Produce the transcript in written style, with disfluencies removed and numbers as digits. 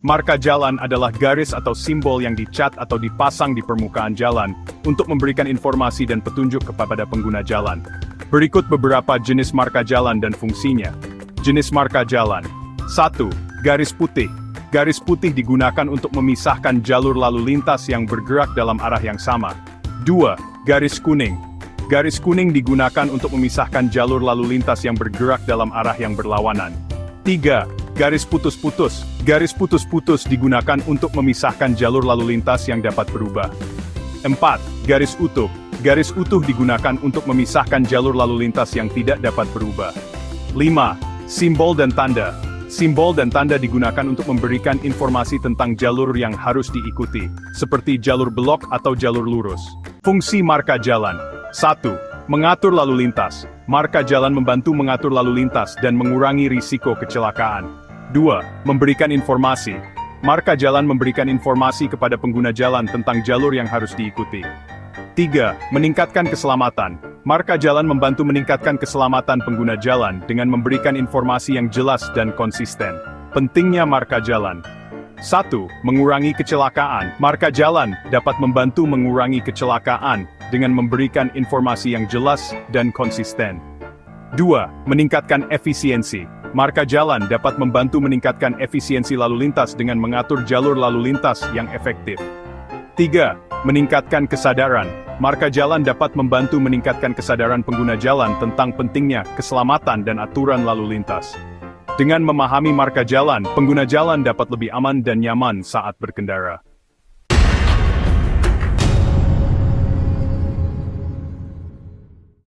Marka jalan adalah garis atau simbol yang dicat atau dipasang di permukaan jalan untuk memberikan informasi dan petunjuk kepada pengguna jalan. Berikut beberapa jenis marka jalan dan fungsinya. Jenis marka jalan. 1. Garis putih. Garis putih digunakan untuk memisahkan jalur lalu lintas yang bergerak dalam arah yang sama. 2. Garis kuning. Garis kuning digunakan untuk memisahkan jalur lalu lintas yang bergerak dalam arah yang berlawanan. 3. Garis putus-putus. Garis putus-putus digunakan untuk memisahkan jalur lalu lintas yang dapat berubah. 4. Garis utuh. Garis utuh digunakan untuk memisahkan jalur lalu lintas yang tidak dapat berubah. 5. Simbol dan tanda. Simbol dan tanda digunakan untuk memberikan informasi tentang jalur yang harus diikuti, seperti jalur blok atau jalur lurus. Fungsi marka jalan. 1. Mengatur lalu lintas. Marka jalan membantu mengatur lalu lintas dan mengurangi risiko kecelakaan. 2. Memberikan informasi. Marka jalan memberikan informasi kepada pengguna jalan tentang jalur yang harus diikuti. 3. Meningkatkan keselamatan. Marka jalan membantu meningkatkan keselamatan pengguna jalan dengan memberikan informasi yang jelas dan konsisten. Pentingnya marka jalan. 1. Mengurangi kecelakaan. Marka jalan dapat membantu mengurangi kecelakaan dengan memberikan informasi yang jelas dan konsisten. 2. Meningkatkan efisiensi. Marka jalan dapat membantu meningkatkan efisiensi lalu lintas dengan mengatur jalur lalu lintas yang efektif. 3. Meningkatkan kesadaran. Marka jalan dapat membantu meningkatkan kesadaran pengguna jalan tentang pentingnya keselamatan dan aturan lalu lintas. Dengan memahami marka jalan, pengguna jalan dapat lebih aman dan nyaman saat berkendara.